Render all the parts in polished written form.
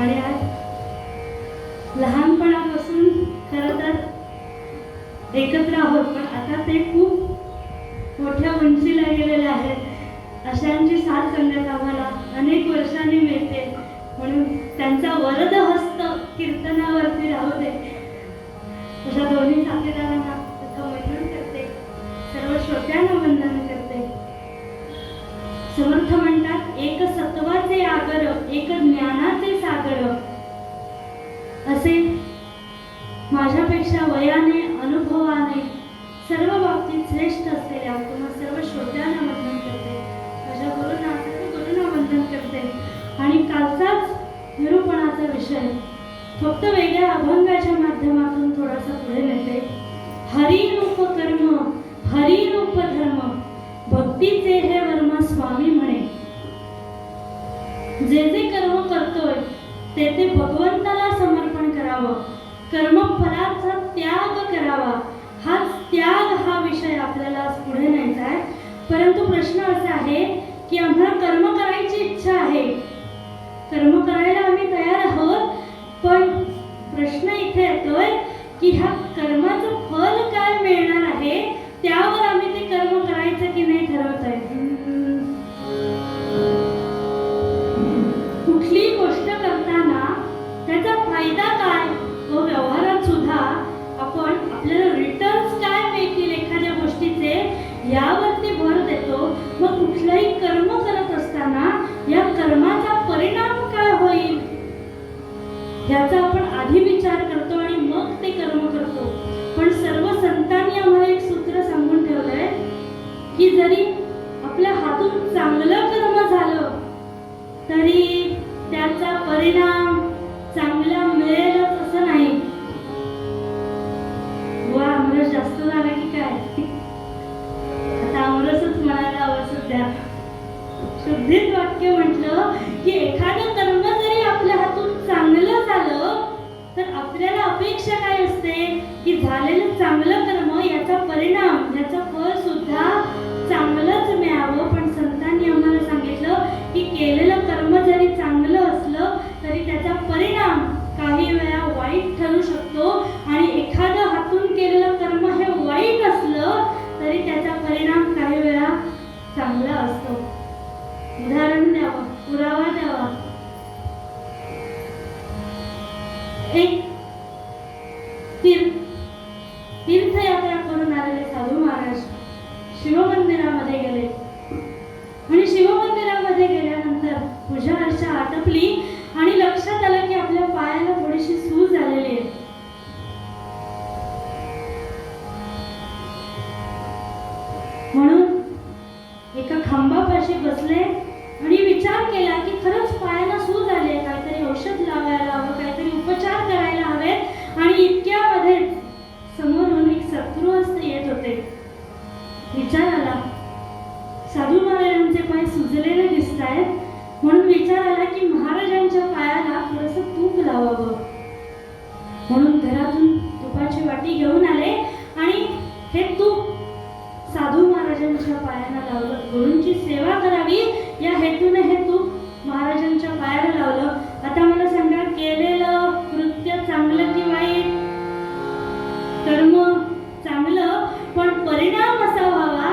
आणि आज लहानपणापासून खरं तर एकत्र आहोत, पण आता ते खूप मोठ्या उंचीला गेलेले आहेत. अशांची साथ संगत आम्हाला अनेक वर्षांनी मिळते, म्हणून त्यांचा वरद हस्त कीर्तनावरती राहू दे. अशा दोन्ही साथीदारांना प्रथम वंदन करते, सर्व श्रोत्यांना वंदन करते. समर्थ म्हणतात, एक सत्वाचे आगर, एक ज्ञानाचे सागर. असे माझ्यापेक्षा वयाने, अनुभवाने सर्व बाबतीत श्रेष्ठ असलेल्या तुम्हा सर्व श्रोत्यांना वंदन करते. माझ्या गुरुंना वंदन करते. आणि कालचाच निरूपणाचा विषय फक्त वेगळ्या अभंगाच्या माध्यमातून थोडासा पुढे नेते. हरिरूप कर्म, हरिरूप धर्म, भक्तीचे हे वर्म स्वामी म्हणे. जे जे कर्म करतोय ते ते भगवंताला समर्पण करावं, कर्मफलाचा त्याग करावा. हाच त्याग हा विषय आपल्याला पुढे न्यायचा आहे. परंतु प्रश्न असा आहे की आम्हाला कर्म करायची इच्छा आहे, कर्म करायला आम्ही तयार आहोत, पण प्रश्न इथे येतोय की ह्या कर्माचं फल काय मिळणार आहे, त्यावर आम्ही ते कर्म करायचं की नाही ठरवतोय. कुठली गोष्ट करताना त्याचा फायदा काय, तो व्यवहारात सुद्धा आपण आपल्याला रिटर्न्स काय मिळतील एखाद्या गोष्टीचे यावरती भर देतो. मग कुठलंही कर्म करत असताना या कर्माचा परिणाम काय होईल याचा आपण आधी विचार करतो आणि मग ते कर्म करतो. पण सर्व संतांनी आम्हाला एक सूत्र सांगून ठेवलंय की जरी आपल्या हातून चांगलं कर्म झालं तरी त्याचा परिणाम चांगला मिळेलच असं नाही. वा, आमरस जास्त झाला की काय? आता आमरसच म्हणायला हवं सध्या. शुद्धीत वाक्य म्हटलं की एखादं कर्म जरी आपल्या हातून चांगलं झालं तर आपल्याला अपेक्षा काय असते की झालेलं चांगलं कर्म याचा परिणाम, याचा फळ सुद्धा चांगलंच मिळावं. पण संतांनी आम्हाला सांगितलं की केलेलं कर्म जरी चांगलं असलं तरी त्याचा परिणाम काही वेळा वाईट ठरू शकतो. आणि एखादं हातून केलेलं कर्म हे वाईट असलं तरी त्याचा परिणाम काही वेळा चांगला असतो. उदाहरण द्यावं, पुरावा द्यावा. एक तीर्थयात्रा करून आलेले साधू महाराज शिवमंदिरामध्ये गेले आणि शिवमंदिरामध्ये गेल्यानंतर पूजा अर्चा आटपली आणि लक्षात आलं की आपल्या पायाला थोडीशी सूज आलेली आहे. म्हणून एका खांबापाशी बसले आणि विचार केला की खरंच पायाला सूज आली, काहीतरी औषध लावायला हवं, काहीतरी उपचार करायला हवेत. आणि इतक्यामध्ये समोरून एक सत्गृहस्थ येत होते. विचार आला, साधू महाराजांचे पाय सुजलेले दिसत आहेत, म्हणून विचार आला की महाराजांच्या पायाला थोडंसं तूप लावावं. म्हणून घरातून तुपाची वाटी घेऊन आले आणि हे तूप साधू महाराजांच्या पायाला लावलं. गुरूंची सेवा करावी या हेतूने हे तूप महाराजांच्या पायाला लावलं. आता मला सांगा, केलेलं कृत्य चांगलं की वाईट? कर्म चांगलं, पण परिणाम असा व्हावा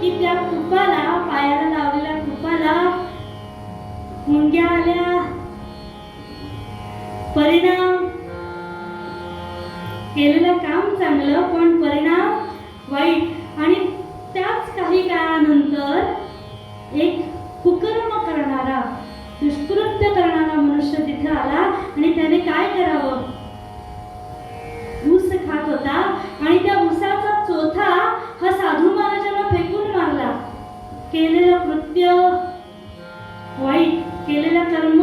की त्या तुपाला, पायाला लावलेल्या तुपाला मुंग्या आल्या, परिणाम. केलेलं काम चांगलं पण परिणाम वाईट. आणि त्याच काही काळानंतर एक कुकर्म करणारा, दुष्कृत्य करणारा मनुष्य तिथे आला आणि त्याने काय करावं, ऊस खात होता आणि त्या ऊसाचा चोथा हा साधू महाराजांना फेकून मारला. केलेलं कृत्य वाईट, केलेलं कर्म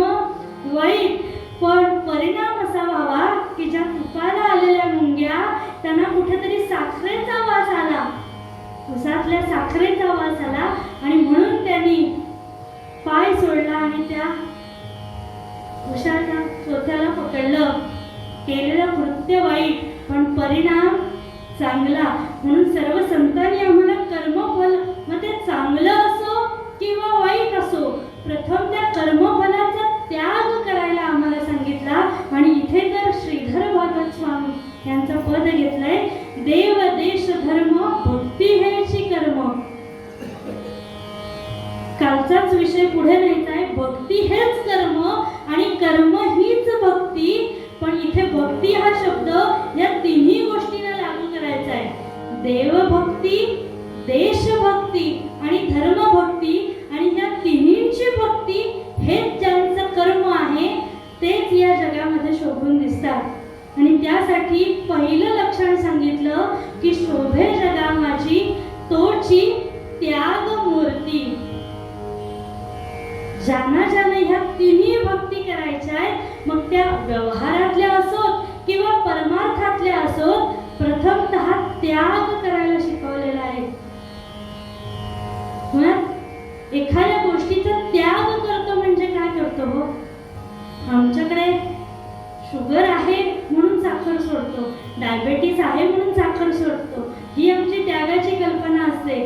वाईट, पण परिणाम असा व्हावा की ज्या तुपाला आलेल्या मुंग्या त्यांना कुठेतरी साखरेचा वास आला, उसातल्या साखरेचा वास आला आणि म्हणून त्यांनी पाय सोडला आणि त्या उसाच्या चोथ्याला पकडलं. केलेलं कृत्य वाईट पण परिणाम चांगला. म्हणून सर्व संतांनी आम्हाला कर्मफल, मग ते चांगलं असो किंवा वाईट असो, प्रथम त्या कर्मफलाचा त्याग करायला आम्हाला सांगितलं. दिसतात आणि त्यासाठी पहिलं लक्षण सांगितलं की शोभे जगा माझी तोची त्याग मूर्ती. ज्यांना ह्या तिन्ही भक्ती करायच्या आहेत, मग त्या व्यवहारातल्या असोत किंवा परमार्थातल्या असोत, प्रथमतः त्याग करायला शिकवलेला आहे. एखाद्या गोष्टीचा त्याग करतो म्हणजे काय करतो हो? आमच्याकडे शुगर आहे म्हणून साखर सोडतो, डायबेटीस आहे म्हणून साखर सोडतो, ही आमची त्यागाची कल्पना असते.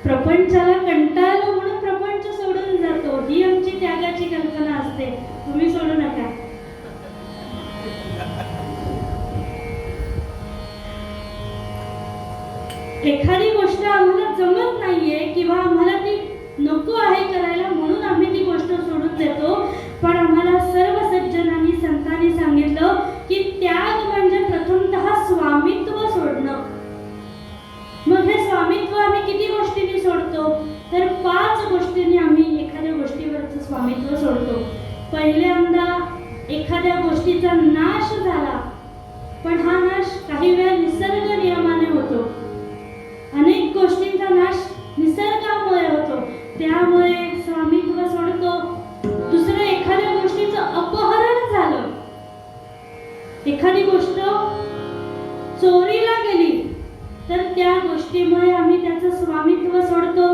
प्रपंचाला कंटाळलो म्हणून प्रपंच सोडून जातो, ही आमची त्यागाची कल्पना असते. तुम्ही सोडू नका. एखादी गोष्ट आम्हाला जमत नाहीये किंवा आम्हाला ती नको आहे करायला म्हणून आम्ही ती गोष्ट सोडून देतो. पण आम्हाला सर्व सज्जनांनी संतांनी सांगितलं की त्याग म्हणजे प्रथमतः स्वामित्व सोडणं. मग हे स्वामित्व आम्ही किती गोष्टींनी सोडतो? तर 5 गोष्टींनी आम्ही एखाद्या गोष्टीवरचं स्वामित्व सोडतो. पहिल्यांदा एखाद्या गोष्टीचा नाश झाला, पण हा नाश काही वेळा निसर्ग नियमाने होतो. अनेक गोष्टींचा नाश निसर्गामुळे होतो, त्यामुळे स्वामित्व सोडतो. दुसरं, एखाद्या गोष्टीचं अपहरण झालं, एखादी गोष्ट चोरीला गेली, तर त्या गोष्टीमुळे आम्ही त्याचं स्वामित्व सोडतो.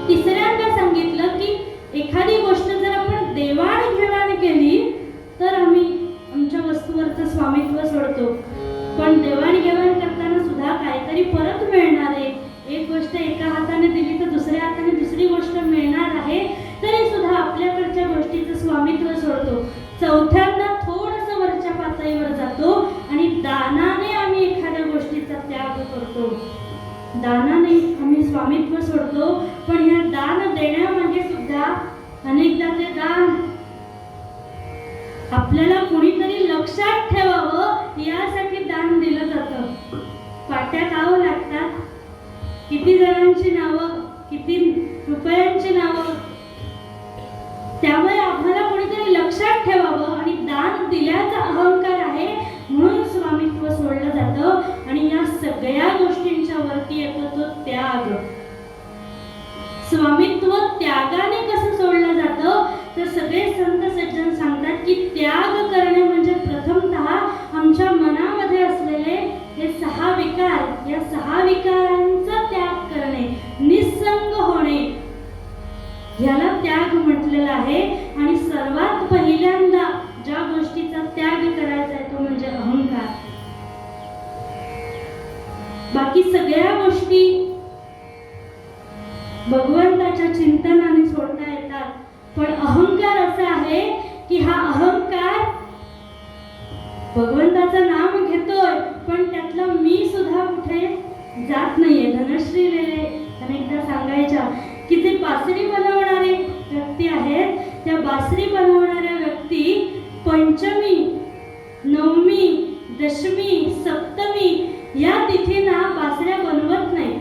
तिसऱ्यांदा सांगितलं की एखादी गोष्ट जर आपण देवाणघेवाण केली तर आम्ही आमच्या वस्तूवरचं स्वामित्व सोडतो. पण देवाणघेवाण करताना सुद्धा काहीतरी परत मिळणार आहे. एक गोष्ट एका हाताने दिली तर दुसऱ्या हाताने दुसरी गोष्ट मिळणार आहे, तरी सुद्धा आपल्याकडच्या गोष्टीचं स्वामित्व सोडतो. चौथ्यांदा थोडंसं वरच्या पातळीवर जातो आणि दानाने आम्ही एखाद्या गोष्टीचा त्याग करतो. दानाने आम्ही स्वामित्व सोडतो. पण या दान देण्यामागे सुद्धा अनेकदा ते दान आपल्याला कोणीतरी लक्षात ठेवावं यासाठी दान दिलं जातं. पाट्या गावं लागतात, किती जणांची नावं, किती रुपयांची नावं, त्यामुळे आम्हाला कोणीतरी लक्षात ठेवावं आणि दान दिल्याचा अहंकार आहे म्हणून स्वामित्व सोडलं जातं. आणि या सगळ्या गोष्टींच्या वरती येतो तो त्याग. स्वामित्व त्यागाने कसं सोडलं जातं? तर सगळे संत सज्जन सांगतात की त्याग करणे म्हणजे प्रथमतः आमच्या मनामध्ये असलेले हे 6 विकार, या 6 विकारांचा त्याग करणे, निस्संग होणे, याला त्याग म्हटलेलं आहे. आणि सर्वात पहिल्यांदा ज्या गोष्टीचा त्याग करायचा आहे तो म्हणजे अहंकार. बाकी सगळ्या गोष्टी भगवंताच्या चिंतनाने सोडता येतात. पण अहंकार असा आहे की हा अहंकार भगवंताचं नाम घेतोय पण त्यातला मी सुद्धा कुठे जात नाहीये. धनश्री लेले अनेकदा सांगायच्या की जे बासरी बनवणारे व्यक्ती आहेत, त्या बासरी बनवणाऱ्या व्यक्ती पंचमी, नवमी, दशमी, सप्तमी या तिथींना बासऱ्या बनवत नाही.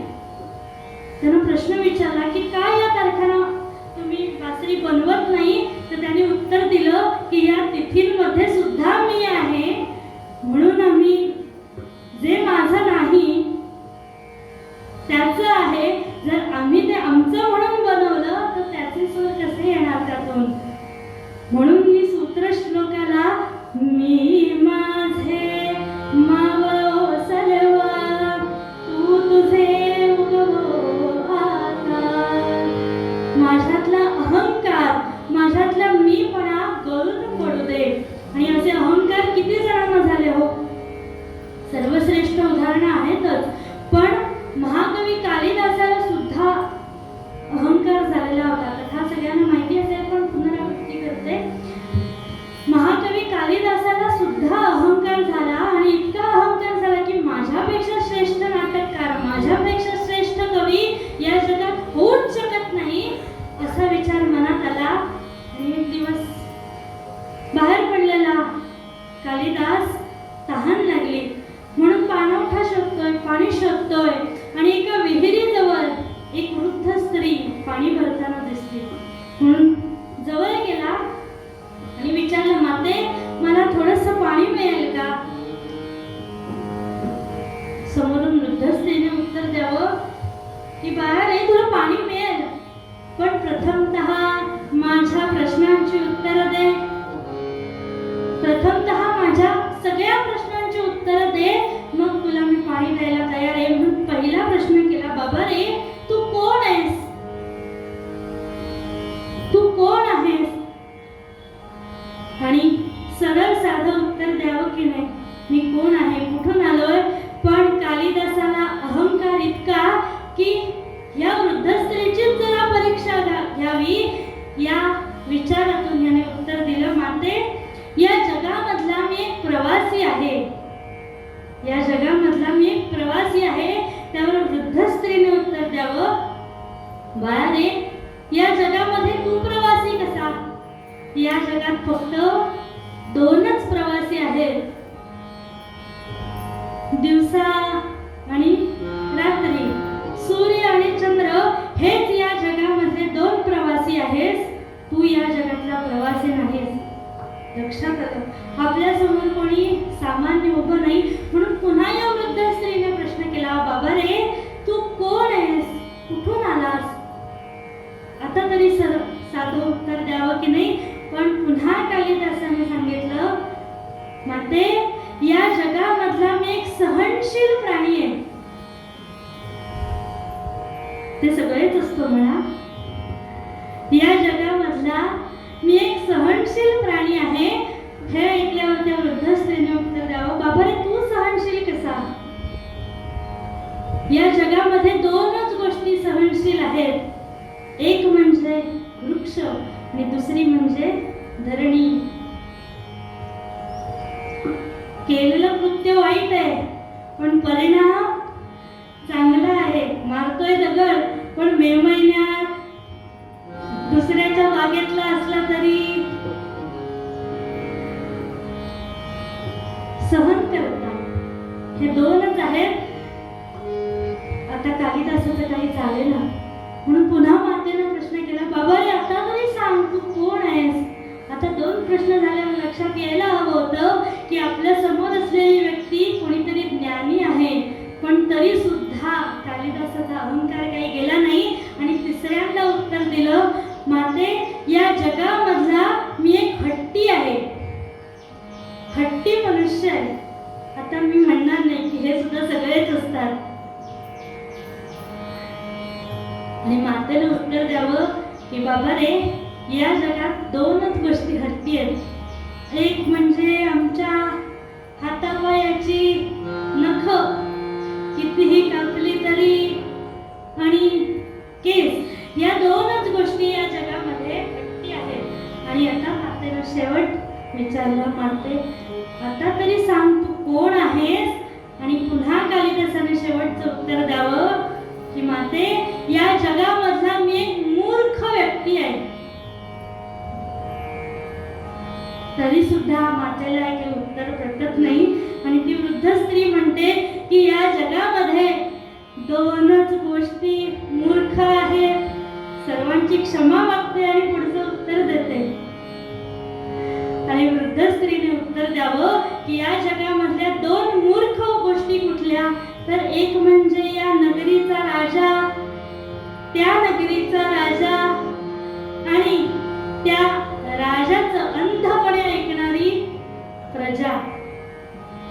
त्यांना प्रश्न विचारला की काय या तारखांना तुम्ही बासरी बनवत नाही? तर त्यांनी उत्तर दिलं की या तिथींमध्ये सुद्धा मी आहे, म्हणून आम्ही जे माझं नाही त्याचं आहे. जर आम्ही ते आमचं म्हणून बनवलं तर त्याचे सूर कसे येणार त्यातून? म्हणून मी सूत्र श्लोकाला मी माझे मावो सलवा तू तुझे उगवो आता. माझ्यातला अहंकार, माझ्यातला मीपणा गळून पडू दे. आणि असे अहंकार किती जणांना झाले हो? सर्वश्रेष्ठ उदाहरणं आहेतच. पण महाकवी कालिदासाला सुद्धा अहंकार झालेला होता. कथा सगळ्यांना माहिती असेल पण पुनरावृत्ती करते. महाकवी कालिदासाला सुद्धा अहंकार झाला आणि इतका अहंकार झाला की माझ्यापेक्षा श्रेष्ठ नाटककार, माझ्यापेक्षा श्रेष्ठ कवी या जगात होऊच शकत नाही असा विचार मनात आला. आणि एक दिवस बाहेर पडलेला कालिदास तहान लागली म्हणून पाणवठा शोधतोय, पाणी शोधतोय आणि एका विहिरीजवळ एक वृद्ध स्त्री पाणी भरताना दिसली. म्हणून जवळ गेला आणि विचारलं, माते मला थोडंसं की बाळा रे तुला पाणी मिळेल, पण प्रथमतः माझ्या प्रश्नांची उत्तर दे. प्रथमतः माझ्या सगळ्या प्रश्नांची उत्तर दे, मग तुला मी पाणी द्यायला तयार आहे. म्हणून पहिला प्रश्न केला, बाबा रे तू कोण आहेस? तू कोण आहेस? आणि सरळ साधं उत्तर द्यावं की नाही, मी कोण आहे, कुठून आलोय. पण कालिदासाला अहंकार इतका की या वृद्ध स्त्रीची जरा परीक्षा घ्यावी, या विचारातून याने उत्तर दिलं, माते या जगामधला मी एक प्रवासी आहे. या जगामधला मी एक प्रवासी आहे. त्यावर वृद्ध स्त्रीने उत्तर द्यावं, बाळा रे या जगामध्ये तू प्रवासी कसा? या जगात फक्त दोनच प्रवासी आहेत, दिवसा आणि रात्री. सूर्य आणि चंद्र हेच या जगामध्ये दोन प्रवासी आहेस. तू या जगातला प्रवासी नाहीस. लक्षात आलं? आपल्या समोर कोणी सामान्य उभं नाही. म्हणून पुन्हा या वृद्ध स्त्रीने प्रश्न केला, बाबा रे तू कोण आहेस, कुठून आलास? आता तरी साधं उत्तर द्यावं की नाही. पण पुन्हा कालिदासाने सांगितलं, माते या जगामधला मी एक सहनशील प्राणी आहे. ते सगळेच असतो म्हणा. या जगामधला मी एक सहनशील प्राणी आहे. हे ऐकल्यावर त्या वृद्ध स्त्रीने उत्तर द्यावं, बाबा रे तू सहनशील कसा? या जगामध्ये दोनच गोष्टी सहनशील आहेत, एक म्हणजे वृक्ष आणि दुसरी म्हणजे धरणी. केलेलं कृत्य वाईट आहे पण परिणाम चांगला आहे. मारतोय दगड पण मे महिन्यात दुसऱ्याच्या बागेतला असला तरी सहन करतात. हे दोनच आहेत. आता कालिदासाचं काही चालेल ना, म्हणून पुन्हा मातेनं प्रश्न केला, बाबा रे आता तरी सांग तू कोण आहेस? आता दोन प्रश्न झाल्यावर लक्षात यायला हवं होतं की आपल्या समोर असलेली व्यक्ती कोणीतरी ज्ञानी आहे. पण तरी सुद्धा कालिदासाचा अहंकार काही गेला नाही आणि तिसऱ्यांदा उत्तर दिलं, माते या जगामधला मी एक हट्टी आहे, हट्टी मनुष्य आहे. आता मी म्हणणार नाही की हे सुद्धा सगळेच असतात. आणि मातेने उत्तर द्यावं की बाबा रे या जगात दोनच गोष्टी हट्टी आहेत. एक म्हणजे आमच्या हातापायाची नख कितीही कापली तरी, आणि केस, या दोनच गोष्टी या जगामध्ये हट्टी आहेत. आणि आता मातेनं शेवट विचारलं, माते आता तरी सांग तू कोण आहेस? आणि पुन्हा कालिदासाने शेवटचं उत्तर द्यावं की माते या जगामधला मी एक मूर्ख व्यक्ती आहे. तरी सुद्धा मातेला काही उत्तर पटत नाही आणि ती वृद्ध स्त्री म्हणते की या जगामध्ये दोनच गोष्टी मूर्ख आहेत. सर्वांची क्षमा मागते आणि पुढचं उत्तर देते. आणि वृद्ध स्त्रीने उत्तर द्यावं की या जगामधल्या दोन मूर्ख गोष्टी कुठल्या? तर एक म्हणजे या नगरीचा राजा, त्या नगरीचा राजा आणि त्या राजाचं अंधपणे ऐकणारी प्रजा.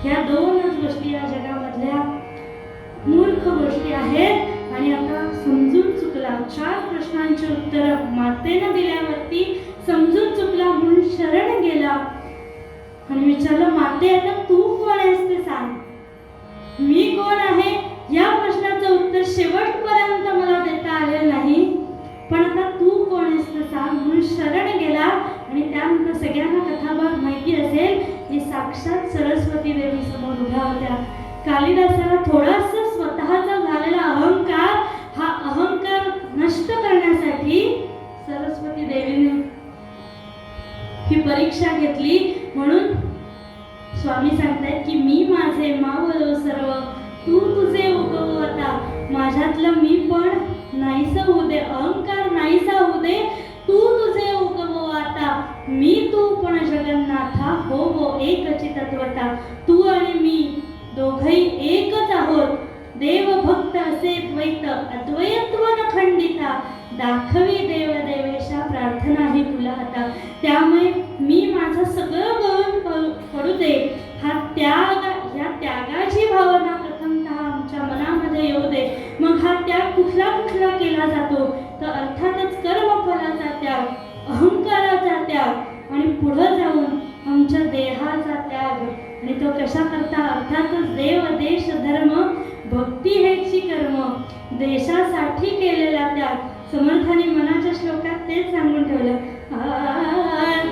ह्या दोनच गोष्टी या जगामधल्या मूर्ख गोष्टी आहेत. आणि आता समजून चुकला, 4 प्रश्नांची उत्तर मातेनं दिल्यावरती समजून चुकला म्हणून शरण गेला आणि विचारलं, माते आता तू कोण आहेस ते सांग. मी कोण आहे या प्रश्नाचं उत्तर शेवटपर्यंत मला देता आलेलं नाही, पण आता तू कोण आहेस ते सांग म्हणून शरण गेला. आणि त्यानंतर सगळ्यांना कथाभाग माहिती असेल की साक्षात सरस्वती देवी समोर उभ्या होत्या. कालिदासाला थोडासा स्वतःचा झालेला अहंकार, हा अहंकार नष्ट करण्यासाठी सरस्वती देवीने ही परीक्षा घेतली. म्हणून स्वामी सांगतायत की मी माझे मावळो सर्व, तू तुझे उगव आता. माझ्यातलं मी पण नाहीसा होऊ दे, अहंकार नाहीसा होऊ दे, तू तुझे उगव आता. मी तू पण जगन्नाथा, हो एक तत्वता. तू आणि मी दोघंही एकच आहोत. देव भक्त असे द्वैत अद्वैत्व न खंडिता दाखवी देव देवेशा प्रार्थना ही तुला आता. त्यामुळे मी माझं सगळं गळून पडू दे, हा त्याग, या त्यागाची भावना प्रथमतः आमच्या मनामध्ये येऊ दे. मग हा त्याग कुठला कुठला केला जातो तर अर्थातच कर्मफलाचा त्याग, अहंकाराचा त्याग आणि पुढं जाऊन आमच्या देहाचा त्याग. आणि तो कशा करता? अर्थातच देव देश धर्म भक्ती हेची कर्म, देशासाठी केलेला त्याग. समर्थाने मनाच्या श्लोकात तेच सांगून ठेवलं.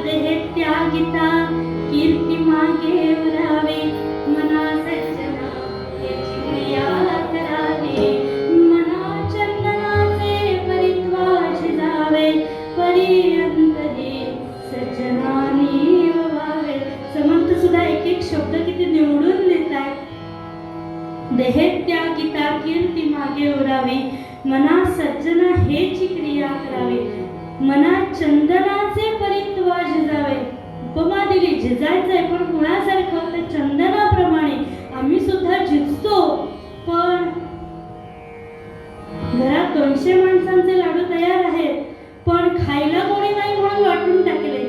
देह त्यागिता कीर्ती मागे उरावे, मना सज्जना याची क्रिया करावी, मना चंदनाचे परित्वाज जावे, परियंतरी सज्जनानी व्हावे. समर्थ सुद्धा एक एक शब्द किती निवडून देत आहे. देह त्यागिता कीर्ती मागे उरावी, मना सज्जना हेची क्रिया करावी, मना चंदनाचे परित्वाज जावे. उपमा दिली, झिजायचंय पण कुणासारखं? तर चंदनाप्रमाणे आम्ही सुद्धा झिजतो. पण घरात 200 माणसांचे लाडू तयार आहेत, पण खायला कोणी नाही म्हणून वाटून टाकले.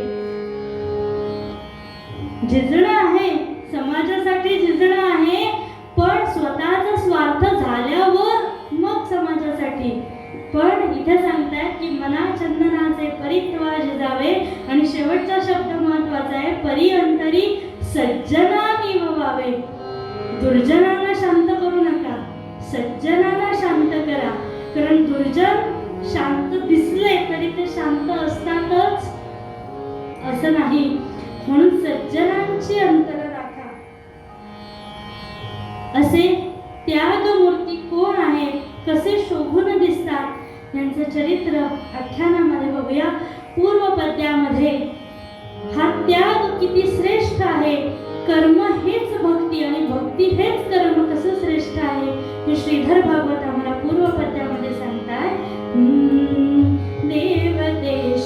झिजणं आहे, समाजासाठी झिजणं आहे, पण स्वतःचा स्वार्थ झाल्यावर मग समाजासाठी. पण इथे सांगतात की मना चंदनाचे परित्वाज जावे, आणि शेवटचा शब्द महत्वाचा आहे, परिअंतरी सज्जनानी व्हावे. दुर्जनांना शांत करू नका, सज्जनांना शांत करा. कारण दुर्जन शांत दिसले तरी ते शांत असतातच असं नाही. म्हणून सज्जनांची अंतर राखा. असे त्यागमूर्ती कोण आहे, कसे शोभून दिसतात, यांचं चरित्र आख्यानामध्ये बघूया. पूर्व पद्यामध्ये हा त्याग किती श्रेष्ठ आहे, कर्म हेच भक्ती आणि भक्ती हेच कर्म कसं श्रेष्ठ आहे हे श्रीधर भागवत आम्हाला पूर्व पद्यामध्ये सांगतात. देव देश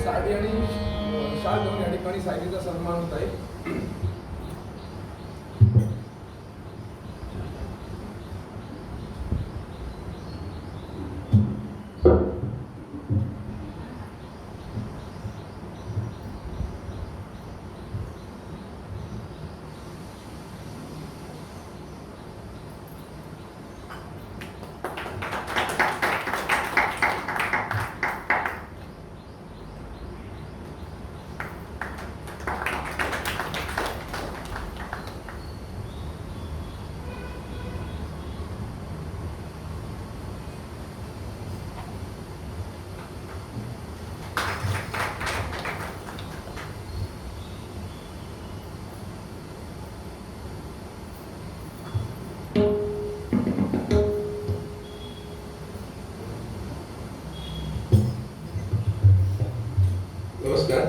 साडी आणि शाल देऊन या ठिकाणी सायलीचा सन्मान होत आहे. नमस्कार.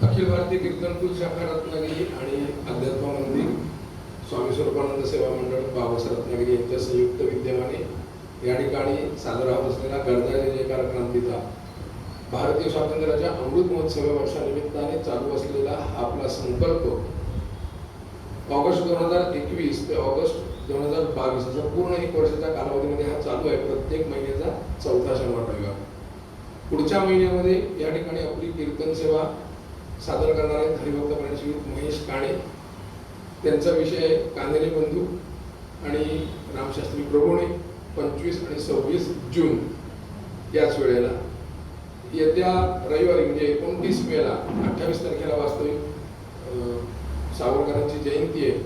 अखिल भारतीय कीर्तनकुल शाखा रत्नागिरी आणि अध्यात्म मंदिर स्वामी स्वरूपानंद सेवा मंडळ बाबासाहेब रत्नागिरी यांच्या संयुक्त विद्यमाने या ठिकाणी साजरा होत असलेला गरजा जयकार क्रांतीचा भारतीय स्वातंत्र्याच्या अमृत महोत्सव वर्षानिमित्ताने चालू असलेला हा आपला संकल्प ऑगस्ट 2021 ते ऑगस्ट 2022 असा पूर्ण 1 वर्षाच्या कालावधीमध्ये हा चालू आहे. प्रत्येक महिन्याचा 4था शनिवार रविवार. पुढच्या महिन्यामध्ये या ठिकाणी आपली कीर्तन सेवा सादर करणार आहेत हरिभक्त प्रणश्री महेश काणे. त्यांचा विषय आहे कानेरी बंधू आणि रामशास्त्री प्रभुणे. 25 आणि 26 जून याच वेळेला. येत्या रविवारी म्हणजे 29 मेला 28 तारखेला वास्तविक सावरकरांची जयंती आहे.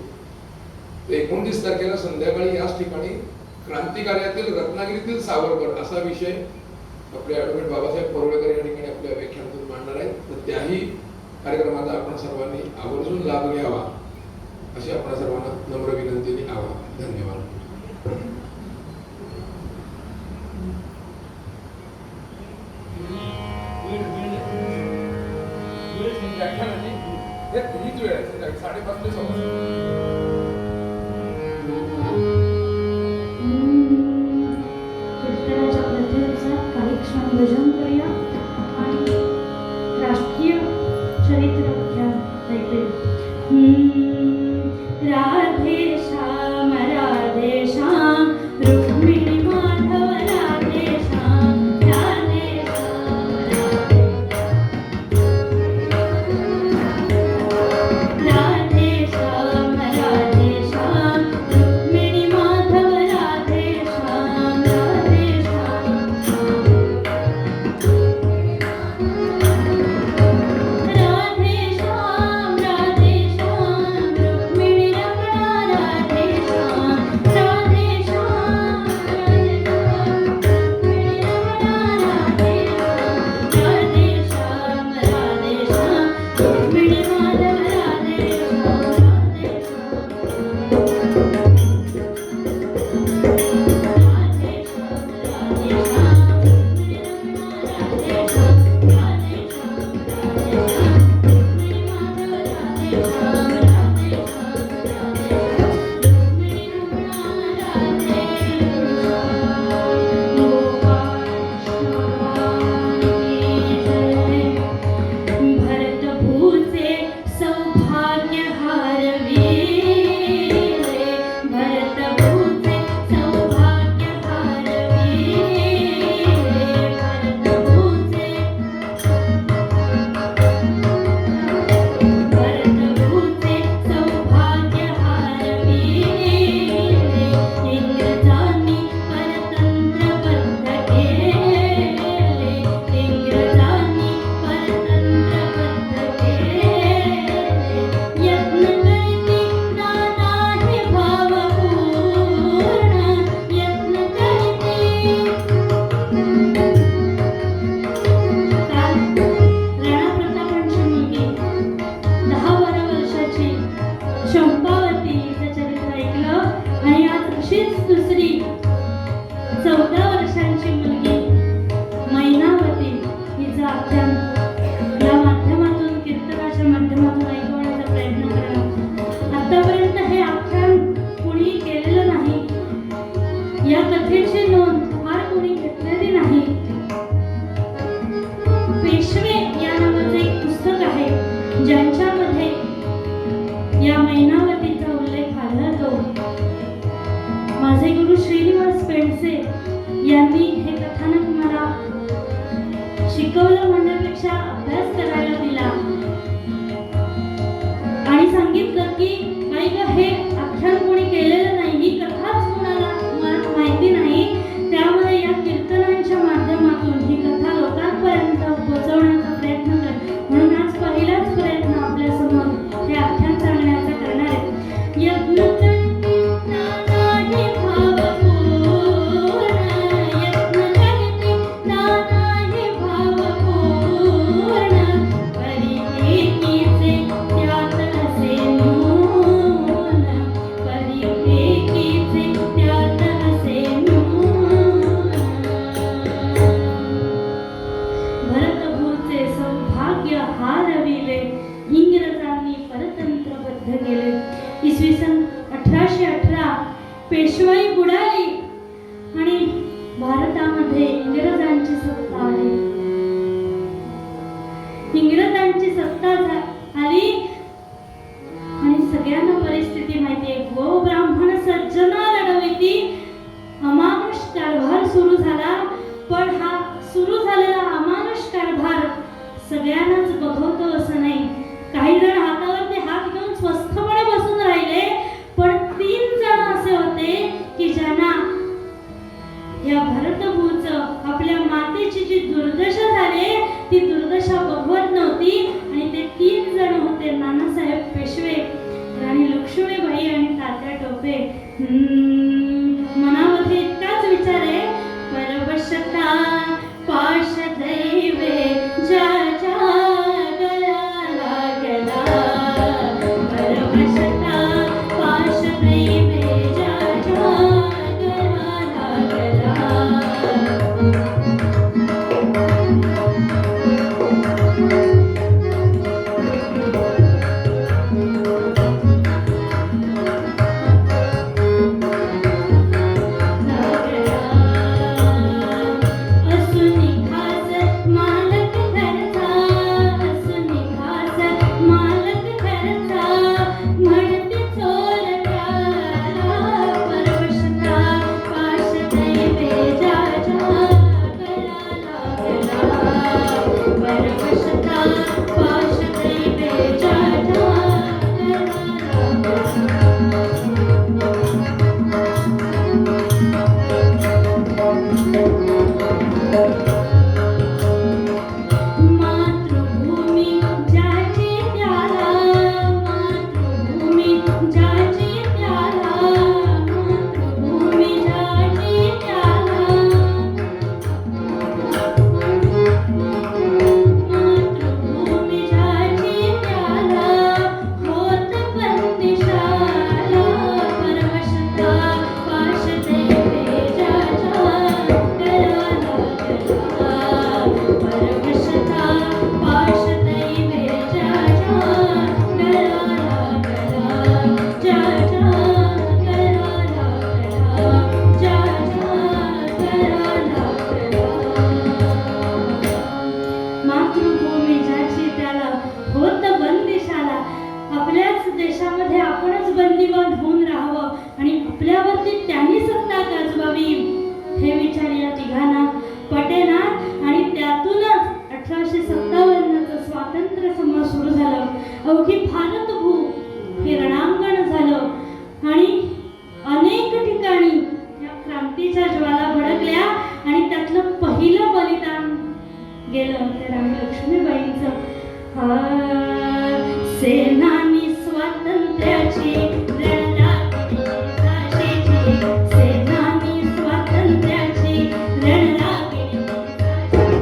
29 तारखेला संध्याकाळी याच ठिकाणी क्रांतिकार्यातील रत्नागिरीतील सावरकर असा विषय आपले ॲडव्होकेट बाबासाहेब परुळेकर या ठिकाणी आपल्या व्याख्यानातून मांडणार आहेत. तर त्याही कार्यक्रमाचा आपण सर्वांनी आवर्जून लाभ घ्यावा अशी आपण सर्वांना नम्र विनंतीने आवाहन. धन्यवाद. हीच वेळ आहे 5:30 ते 6:00. कीर्तनाच्या पद्धतीनुसार काही क्षण भजन करूया आणि राष्ट्रीय चरित्र व्याख्यान ऐकूया. राधे श्याम रुक्मिणी माधव राधे श्याम राधे श्याम राधे श्याम राधे श्याम रुक्मिणी माधव राधे श्याम राधे श्याम राधे श्याम रुक्मिणी रमणा राधे श्याम राधे श्याम रुक्मिणी रमणा राधे श्याम राधे श्याम रुक्मिणी माधव राधे भरत भूचे सौभाग्य हारवी रे भरत भूचे सौभाग्य हारवी रे भरत भूचे सौभाग्य हारवी रे इंग्रजांनी परतंत्र बद्ध केले इंग्रजांनी परतंत्र बद्ध केले यत्न करती नाना हे भावपूर्ण यत्न करती काल राणाप्रतापांची मुलगी 10-12 वर्षाची शंपावती हिचं चरित्र ऐकलं आणि आज अशीच दुसरी 14 वर्षांची मुलगी मैनावती हिचं आख्यान या माध्यमातून कीर्तनाच्या माध्यमातून ऐकवण्याचा प्रयत्न करणं. आतापर्यंत हे आख्यान कुणी केलेलं नाही. या कथेची नोंद फार कुणी घेतलेली नाही. पेशवे या नावाचे एक पुस्तक आहे ज्यांच्यामध्ये या मैनावतीचा उल्लेख आढळतो. माझे गुरु श्रीनिवास पेंडसे यांनी हे कथानक मला शिकवलं म्हणण्यापेक्षा अभ्यास करायला दिला आणि सांगितलं की बाई ग हे आख्यान कोणी केलेलं नाही. ही कथाच कोणाला माहिती नाही. त्यामुळे या कीर्तनांच्या माध्यमातून ही कथा लोकांपर्यंत पोहोचवण्याचा प्रयत्न कर. म्हणून आज पहिलाच प्रयत्न आपल्या समोर हे आख्यान सांगण्याचा करणार आहे. यत्न करती नाना हे भावपूर्ण यत्न करती नाना हे भावपूर्ण परिहेकीचे त्यात असे नून पेशवाई बुडाली आणि भारतामध्ये इंग्रजांची सत्ता आली. इंग्रजांची सत्ता आली आणि सगळ्यांना परिस्थिती माहिती आहे. गो ब्राह्मण सज्जना लढवती अमानुष कारभार सुरू झाला. पण हा सुरू झालेला अमानुष कारभार सगळ्यांनाच बघवतो असं नाही. काही जण हातावरती हात घेऊन स्वस्थपणे बसून राहिले, पण 3 जण असे होते की ज्यांना या भरतभूचं आपल्या मातेची जी दुर्दशा झाली ती दुर्दशा बघवत नव्हती. आणि ते 3 जण होते नानासाहेब पेशवे, राणी लक्ष्मीबाई आणि तात्या टोपे. मनामध्ये इतकाच विचार आहे, परवशता पाशदैवे ज्याच्या गळ्याला गेला, परवशता पाशदैवे ज्याच्या गळ्याला गेला. देशामध्ये आपणच बंदिवान होऊन राहावं आणि आपल्यावरती त्यांनी सत्ता गाजवावी हे विचार या तिघांना पटेना. आणि त्यातूनच 1857चं स्वातंत्र्य समर सुरू झालं. अवघी भारतभू हे रणांगण झालं आणि अनेक ठिकाणी या क्रांतीच्या ज्वाला भडकल्या आणि त्यातलं पहिलं बलिदान गेलं ते राणी लक्ष्मीबाईंचं. सेनानी स्वातंत्र्याची रणरागिणी झाशीची, सेनानी स्वातंत्र्याची रणरागिणी झाशीची.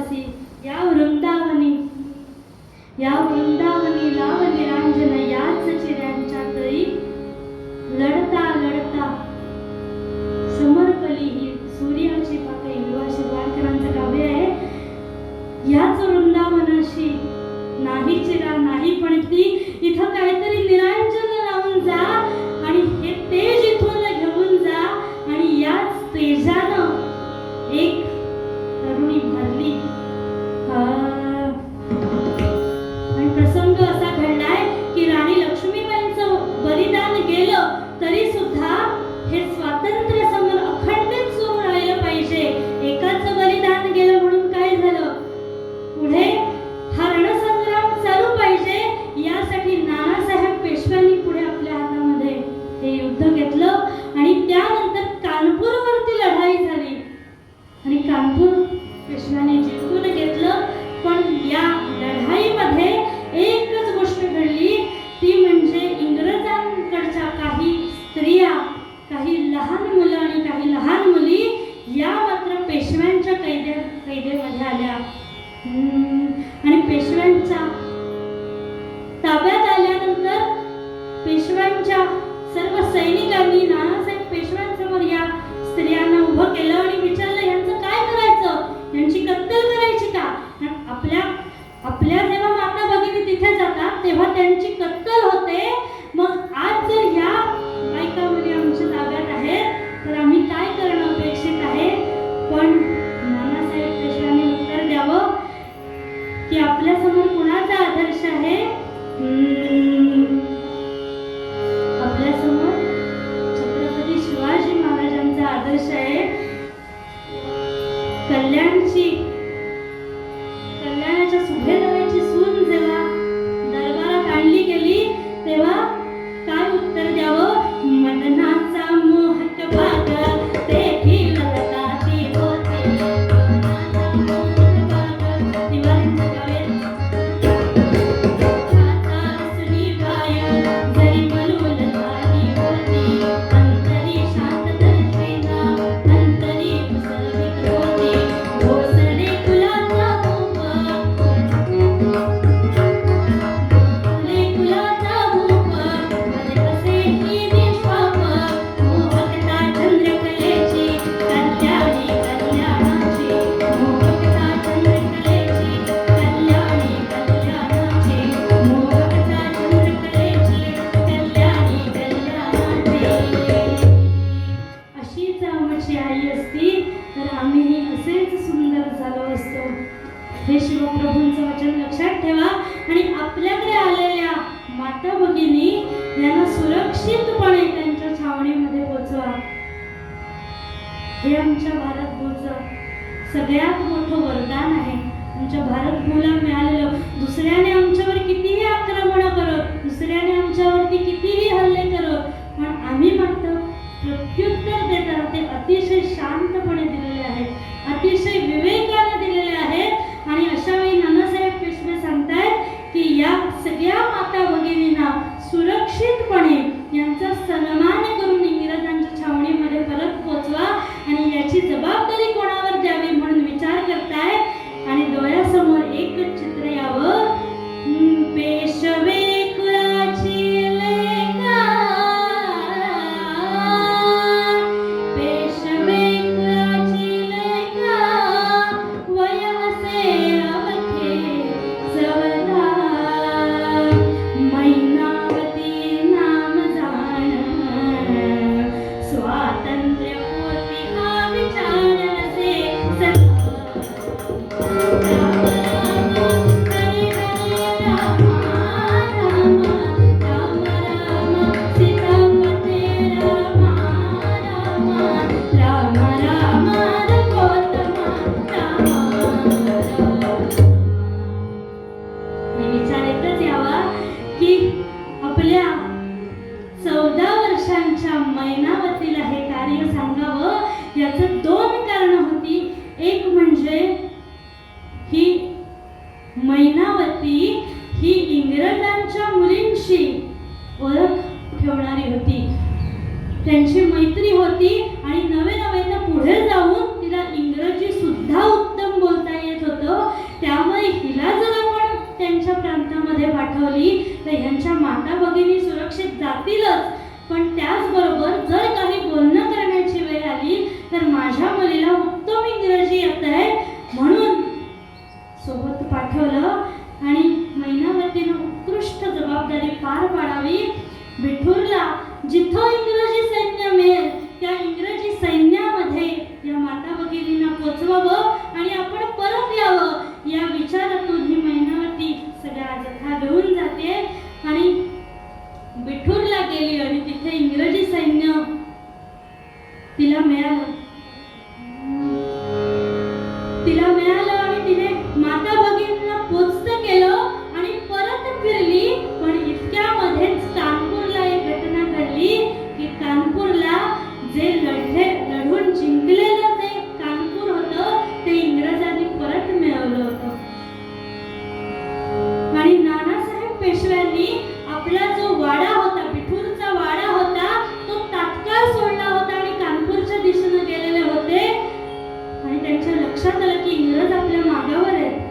वसी या वृंदावनी लाव निरांजन याच चिऱ्यांच्या तळी लढता लढता समरकली ही सूर्याची पाकळी विवा शिरवाडकरांचं काव्य आहे. याच वृंदावनाशी नाही चिरा नाही पणती, इथं काहीतरी निरांजन लावून जा आणि हे तेज इथून घेऊन जा. आणि याच तेजानं एक तरुणी भरली. आणि प्रसंग असा घडलाय की राणी लक्ष्मीबाईंचं बलिदान गेलं तरी सुद्धा हे स्वातंत्र्य समर अखंडित सुरू राहिलं पाहिजे. एकाचं बलिदान गेलं म्हणून काय झालं, पुढे हा रणसंग्राम चालू पाहिजे. यासाठी नानासाहेब पेशव्यांनी पुढे आपल्या हातामध्ये हे युद्ध घेतलं आणि त्यानंतर कानपूरवरती लढाई झाली आणि कानपूर पेशव्यांनी जिंकून घेतलं. पण या लढाईमध्ये एकच गोष्ट घडली, ती म्हणजे इंग्रजांकडच्या काही स्त्रिया, काही लहान मुलं आणि काही लहान मुली या मात्र पेशव्यांच्या कैदेमध्ये आल्या. आणि पेशव्यांच्या ताब्यात आल्यानंतर पेशव्यांच्या सर्व सैनिकांनी नानासाहेब पेशव्यांसमोर या स्त्रियांना उभं केलं आणि विचारलं, यांचं काय करायचं, यांची कत्तल करायची का. आपल्या जेव्हा माता भगिनी तिथे जातात तेव्हा त्यांची कत्तल होते. मग आज जर ह्या बायका मुली आमच्या ताब्यात आहेत तर आम्ही काय करणं अपेक्षित आहे. पण नानासाहेब पेशव्यांनी उत्तर द्यावं की आपल्या समोर कुणाचा आदर्श आहे. आपल्या समोर छत्रपती शिवाजी महाराजांचा आदर्श आहे. कल्याणाच्या सुभेदाराची सून जेव्हा दरबारात आणली गेली तेव्हा काय उत्तर द्यावं. मदनाचा मोहक भाग तेथील लताती होती, मदनाचा मोहक भाग दिवाळीचं गावे सुनी बाय जरी मलूल झाली होती, अंतरी शांत दर्शिना अंतरी पुसवित होती. भोसले कुलाचा भूप, भोसले कुलाचा भूप, मध्ये कसे ही निष्पाप, मोहकता चंद्रकलेची कल्याणी कल्याणाची, मोहकता चंद्रकलेची कल्याणी कल्याणाची, मोहकता चंद्रकलेची कल्याणी कल्याणाची. अशीच आमची आई असती तर आम्ही असेच सुंदर झालो असतो. हे शिवप्रभूंचं वचन लक्षात ठेवा आणि आपल्याकडे आलेल्या माता भगिनी यांना सुरक्षितपणे त्यांच्या छावणीमध्ये पोहोचवा. हे आमच्या भारत भूचं सगळ्यात मोठं वरदान आहे. आमच्या भारत भूला मिळालेलं, दुसऱ्याने आमच्यावर कितीही आक्रमण करत, दुसऱ्याने आमच्यावरती कितीही हल्ले करत, पण आम्ही मात्र प्रत्युत्तर देताना ते अतिशय शांतपणे दिलेले आहेत, अतिशय विवेकाने दिलेले आहेत. आणि अशा वेळी नानासाहेब पेशवे सांगतायत की या सगळ्या माता भगिनींना सुरक्षितपणे यांचा सन्मान करून इंग्रजांच्या छावणीमध्ये परत पोहोचवा आणि याची जबाबदारी कोणावर द्यावी म्हणून विचार करतायत. पाठवली तर ह्यांच्या माता भगिनी सुरक्षित जातीलच, पण त्याचबरोबर जर काही बोलणं करण्याची वेळ आली तर माझ्या मुलीला उत्तम इंग्रजी येत आहे म्हणून सोबत पाठवलं आणि मैनावतीनं उत्कृष्ट जबाबदारी पार पाडावी. बिठूरला जिथं इंग्रजी सैन्य मिळेल त्या इंग्रजी सैन्यामध्ये या माता भगिनींना पोचवावं आणि आपण परत यावं या विचारातून ही मैनावती सगळ्या जथा घेऊन जाते आणि बिठूरला गेली आणि तिथे इंग्रजी सैन्य तिला मिळालं आणि तिने माता भगिनींना पोचतं केलं आणि परत फिरली. पण इतक्यामध्येच कानपूरला एक घटना घडली की कानपूरला जे लढून जिंकलेलं ते कानपूर होतं ते इंग्रजांनी परत मिळवलं होतं आणि नानासाहेब पेशव्यांनी आपला जो वाडा होता, बिठूरचा वाडा होता, तो तात्काळ सोडला होता आणि कानपूरच्या दिशेने गेलेले होते आणि त्यांच्या लक्षात आलं की इंग्रज आपल्या मागावर आहेत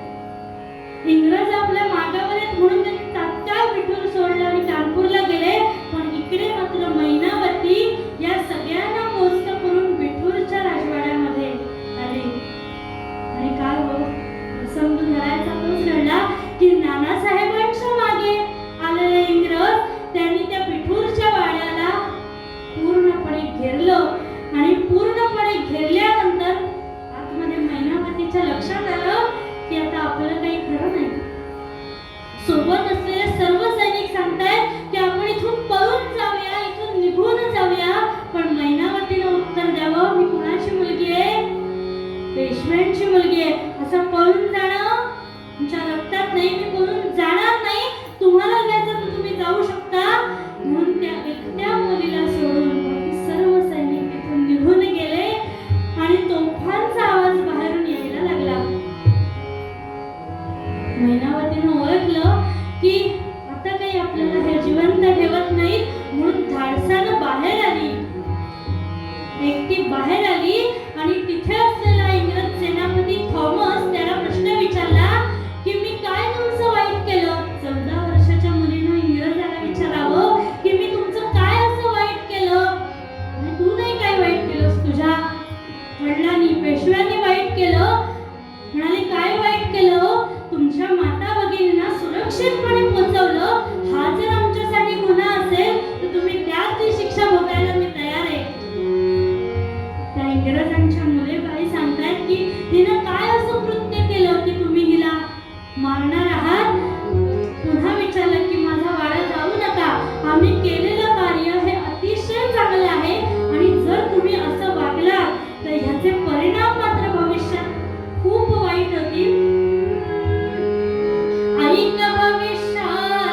म्हणून त्यांनी तात्काळ बिठूर सोडलं आणि कानपूरला गेले. पण इकडे मात्र मैनावती या सगळ्यांना पोस्ट करून बिठूरच्या राजवाड्यामध्ये आली आणि काय हो समजून घडायचा तोच घडला की नानासाहेबांच्या मागे आलेले इंग्रज त्यांनी त्या बिठूरच्या वाड्याला पूर्णपणे घेरलं आणि पूर्णपणे घेरल्यानंतर आतमध्ये मैनावतीच्या लक्षात आलं की आता आपल्याला काही खरं नाही. सोबत असलेले सर्व सैनिक सांगतायत की आपण इथून पळून जाऊया, इथून निघून जाऊया. पण मैनावतीनं उत्तर द्यावं, मी कुणाची मुलगी आहे? पेशव्यांची मुलगी आहे. असं पळून जाणं तुमच्या रक्तात नाही, मी पळून जाणार नाही. तुम्हाला जायचं तर तुम्ही जाऊ शकता. म्हणून त्या एकट्या मुलीला सोडून सर्व सैनिक तिथून निघून गेले आणि तोफांचा आवाज बाहेरून यायला लागला. मैनावतीनं ओळखलं की आता काही आपल्याला हे जिवंत ठेवत नाही म्हणून धाडसानं बाहेर आली. एकटी बाहेर आली आणि तिथे असलेला इंग्रज सेनापती थॉमस त्याला प्रश्न विचारला की मी काय तुमचं वाईट केलं? 14 वर्षाच्या मुलीनं इंग्रजाला विचारावं की मी तुमचं काय असं वाईट केलं? आणि तू नाही काय वाईट केलंस, तुझ्या वडिलांनी पेशव्यांनी वाईट केलं. म्हणाले काय वाईट केलं? तुमच्या माता भगिनींना सुरक्षितपणे पोहोचवलं. हा जर आमच्यासाठी गुन्हा असेल तर तुम्ही त्याच ती शिक्षा भोगायला मी तयार आहे. त्या इंग्रजांच्या मुलेबाई सांगतायत की तिनं काय असं कृत्य केलं की तुम्ही हिला मारणार आहात? पुन्हा विचारलं की माझा वाडा जाऊ नका, आम्ही केलेलं कार्य हे अतिशय चांगलं आहे आणि जर तुम्ही असं वागलात तर ह्याचे परिणाम मात्र भविष्यात खूप वाईट होतील. ऐक भविष्याला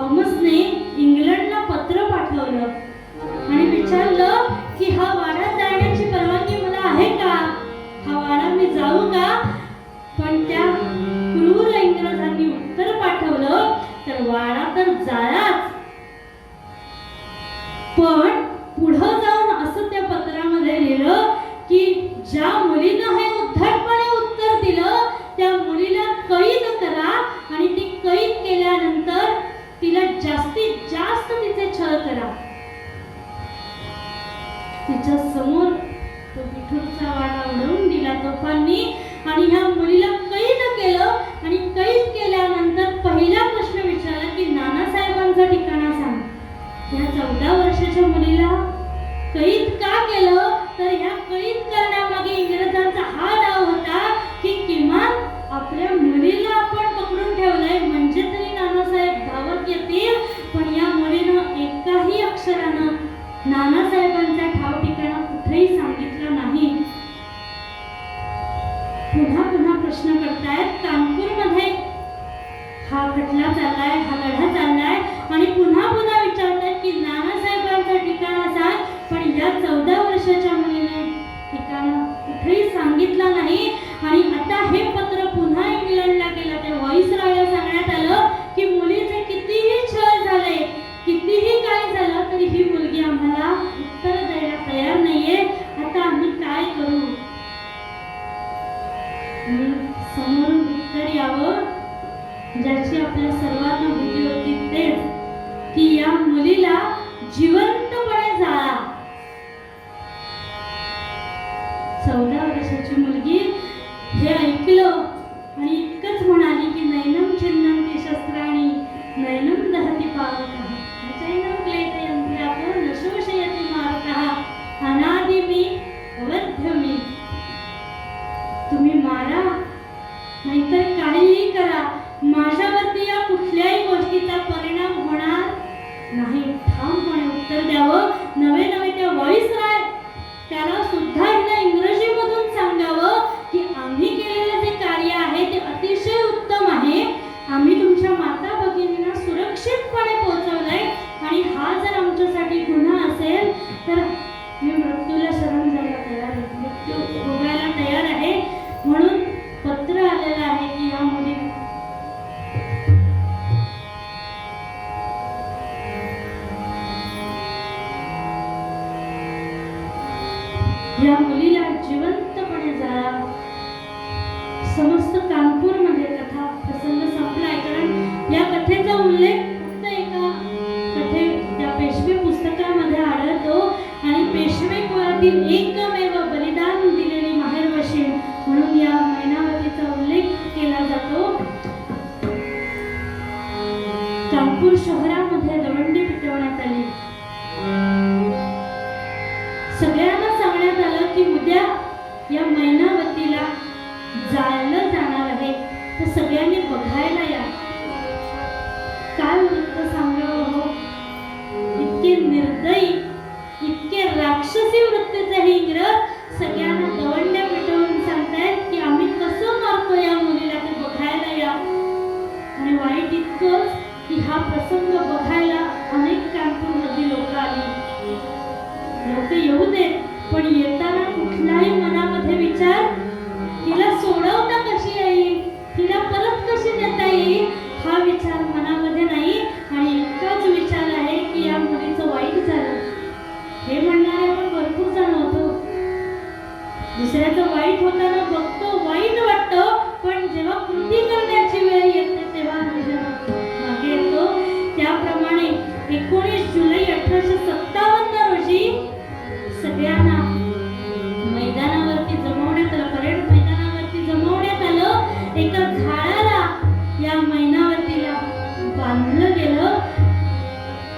थॉमसने इंग्लंडला पत्र पाठवलं आणि विचारलं की हा वाड्यात जाण्याची परवानगी मला आहे का, हा वाडा मी जाऊ का. पण त्या क्रूर इंग्रजांनी उत्तर पाठवलं तर वाडा तर जायाच, पण पुढं जाऊन असं त्या पत्रामध्ये लिहिलं की ज्या मुलीनं हे उद्धटपणे उत्तर दिलं त्या मुलीला कैद करा आणि ती कैद केल्यानंतर तिला जास्तीत जास्त तिचे छळ करा. तिच्या समोर तो विठूरचा वाडा उडवून दिला तोफांनी आणि ह्या मुलीला कैद केलं आणि कैद केल्यानंतर पहिला प्रश्न विचारला की नानासाहेबांचा ठिकाणा सांग. या 14 वर्षाच्या मुलीला कैद का केलं तर ह्या कैद करण्यामागे इंग्रजांचा हा डाव होता की किमान आपल्या मुलीला आपण पकडून ठेवलंय म्हणजे तरी नानासाहेब धावत येतील. पण या मुलीनं एकाही अक्षरानं नानासाहेबांचा ठाव ठिकाणा कुठेही सांगितलं नाही. पुन्हा पुन्हा प्रश्न करतायत. कानपूरमध्ये हा खटला चाललाय, हा लढा चाललाय आणि पुन्हा पुन्हा विचारतायत की नानासाहेबांचा ठिकाणा सांग. पण या 14 वर्षाच्या मुलीने ठिकाणा कुठेही सांगितलं नाही. आणि आता हे पत्र पुन्हा इंग्लंडला गेलं. त्या व्हॉइसरॉयला सांगण्यात आलं की मुलीचे कितीही छळ झाले, कितीही काय झालं तरी ही मुलगी आम्हाला उत्तर द्यायला तयार नाहीये. आता आम्ही काय करू. समोरून उत्तर यावं ज्याची आपल्या सर्वांना भीती होती तेच की या मुलीला जिवंतपणे जाळा. 14 वर्षाची मुलगी हे ऐकलं आणि इतकंच म्हणाली की नैनम छिन्नन्ति शस्त्राणि नैनम दहति पावकः चैनं क्लेशयन्त्यापो न शोषयति मारुतः अनादिमि अवध्यमि. तुम्ही मारा नाहीतर काहीही करा, माझ्यावरती या कुठल्याही गोष्टीचा परिणाम होणार नाही. ठामपणे उत्तर द्यावं. नवे नवे त्या व्हॉइसरॉय त्याला सुद्धा एकदा इंग्रजीमधून सांगावं की आम्ही केलेलं जे कार्य आहे ते अतिशय उत्तम आहे. आम्ही तुमच्या माता भगिनींना सुरक्षितपणे पोहोचवलंय आणि हा जर आमच्यासाठी गुन्हा असेल तर मी मृत्यूला शरण जायला तयार आहे, मृत्यू भोगायला तयार आहे. म्हणून पत्र आलेलं आहे की या मुली या मुलीला जिवंतपणे जाळा. समस्त कानपूरमध्ये कथा प्रसंग संपलाय. कारण या कथेचा उल्लेख फक्त एका त्या पेशवे पुस्तकामध्ये आढळतो आणि पेशवे कुळातील एकमेव बलिदान दिलेली माहेरवशीण म्हणून या मैनावतीचा उल्लेख केला जातो. कानपूर शहरामध्ये दवंडी पिटवण्यात आली. सगळ्यांना सांगण्यात आलं की उद्या या मैनावतीला जाळलं जाणार आहे, तर सगळ्यांनी बघायला या. काय वृत्त सांगावं हो. इतके निर्दयी, इतके राक्षसी वृत्तीचे हे इंग्रज सगळ्यांना दवंड्या पेटवून सांगतायत की आम्ही कसं मारतो या मुलीला ते बघायला या. आणि वाईट इतकंच की हा प्रसंग बघायला अनेक कानपूरमधली लोक आली. लोक येऊ देत पण येताना कुठलाही मनामध्ये विचार तिला सोडवता कशी येईल, तिला परत कशी देता येईल हा विचार मनामध्ये नाही. आणि इतकाच विचार आहे की या मुलीचं वाईट झालं हे म्हणणारे आपण भरपूर जण होतो. दुसऱ्याचं वाईट होताना बघतो, वाईट वाटतं, पण जेव्हा कृती करण्याची वेळ येते तेव्हा मागे येतो. त्याप्रमाणे 19 जुलै 1857 रोजी सगळ्यांना मैदानावरती जमवण्यात आलं, परेड मैदानावरती जमवण्यात आलं. एका झाडाला या मैनावतीला बांधलं गेलं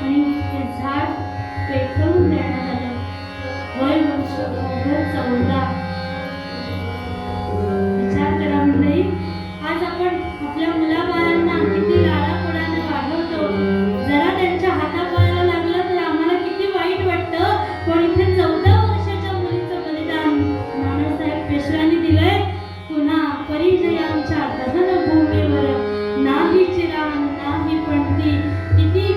आणि ते झाड पेटवून देण्यात आलं. वय वर्ष 14. विचार करा मंडळी, आज आपण आपल्या मुलाबाळांना किती लाडाकोडाने वाढवतो. जरा त्यांच्या हातापायाला लागलं तर आम्हाला किती वाईट वाटतं. पण इथे 14 वर्षाच्या मुलीचं बलिदान नानासाहेब पेशव्यांनी दिलंय. पुन्हा परिचयांच्या दहन भूमीवर नाही चिराण नाही पणती, किती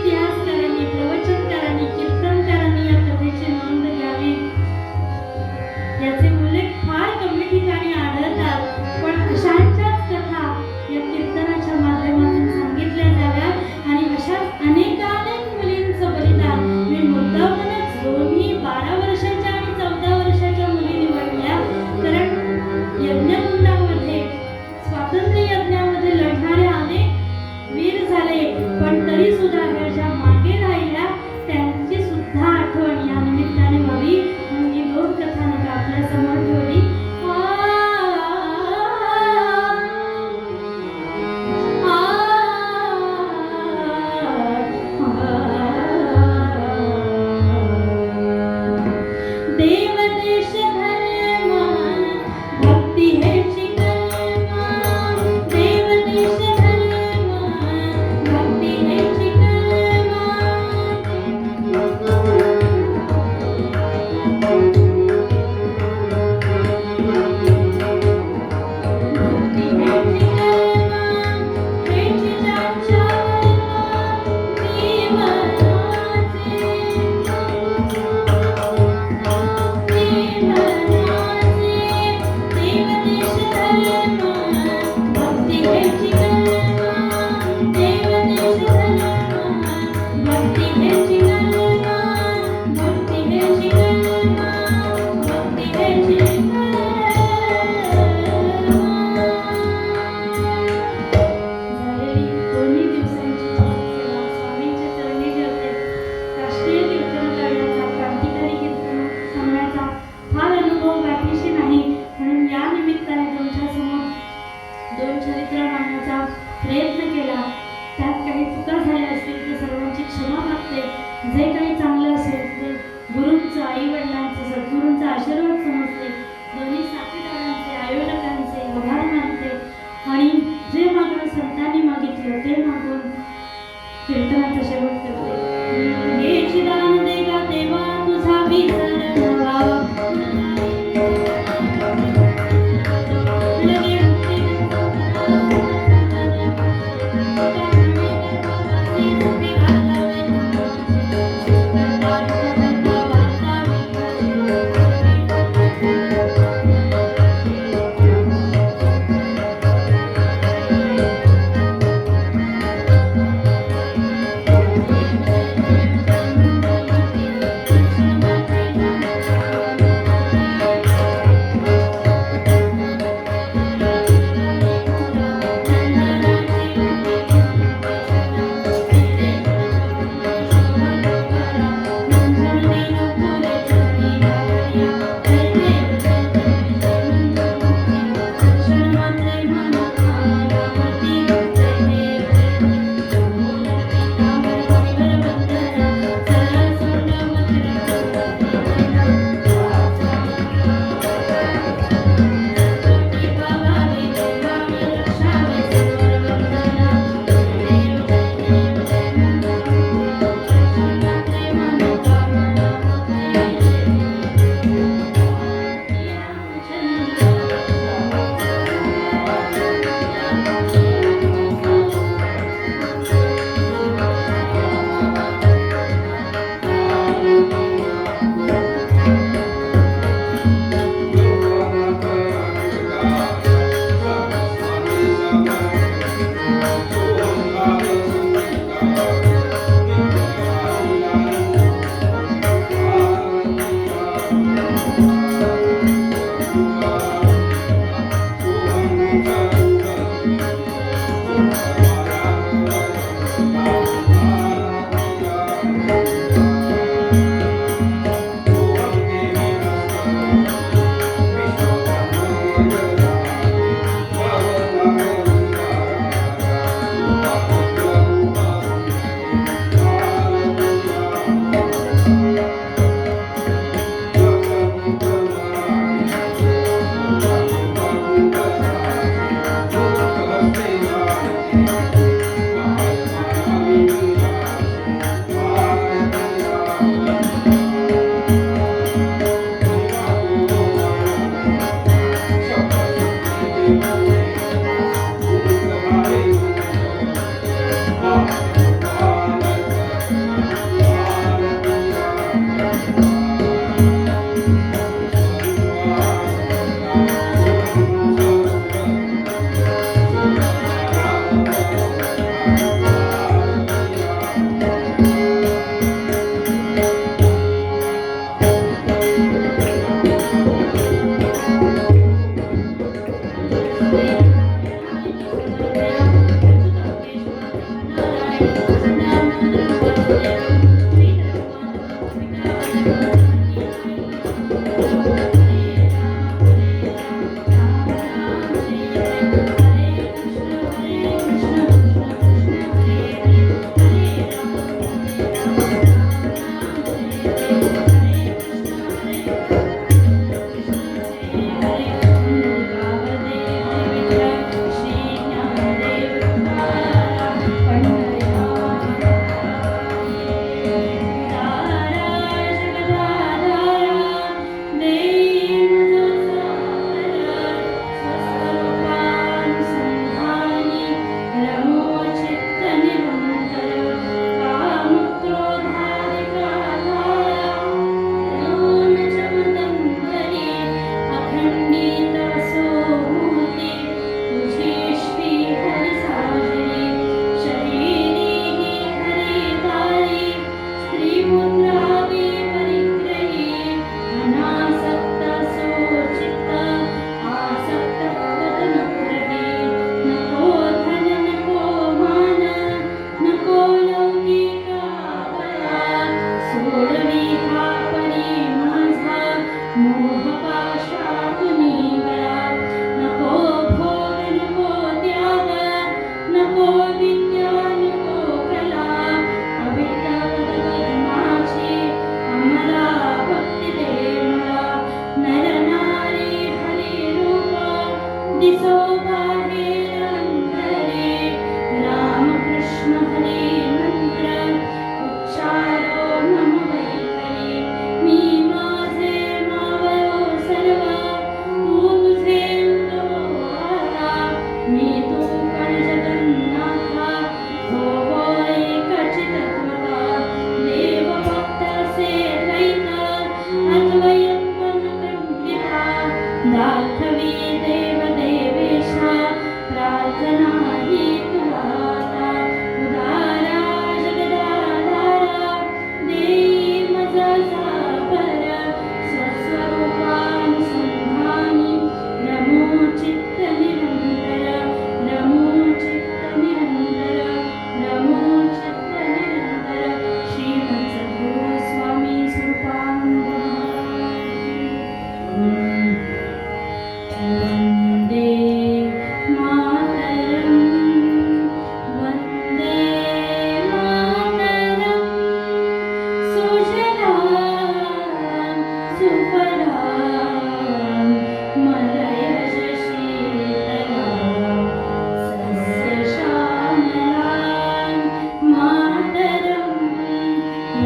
तरी सुद्धा ह्या ज्या मागे राहिल्या त्यांची सुद्धा आठवण या निमित्ताने व्हावी म्हणून ही दोन कथानक आपल्या समोर ठेवली. देवदेश धर्म भक्ती हेची कलमा, देवदेश धर्म भक्ती हेची कलमा. भक्ती हेची कलमा, हेची ज्यांच्या झालेली दोन्ही दिवसांची सेवा स्वामींचे चरणी जे होते राष्ट्रीय कीर्तन करण्याचा क्रांतिकारी कीर्तन सांगण्याचा फार अनुभव गाठीशी नाही म्हणून या निमित्ताने तुमच्यासमोर दोन चरित्र मांडण्याचा प्रयत्न केला. त्यात काही चुका झाल्या असतील तर सर्वांची क्षमा मागते. जे काही चांगलं असेल ते गुरूंचं आई वडिलांचं सद्गुरूंचा आशीर्वाद समजते. दोन्ही साथीदारांचे आयोजकांचे आभार मानते आणि जे मागणं संतांनी मागितलं ते मागून कीर्तनाचा शेवट करते. हे चिदान दे गा देवा तुझा विसर नवा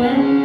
वंदे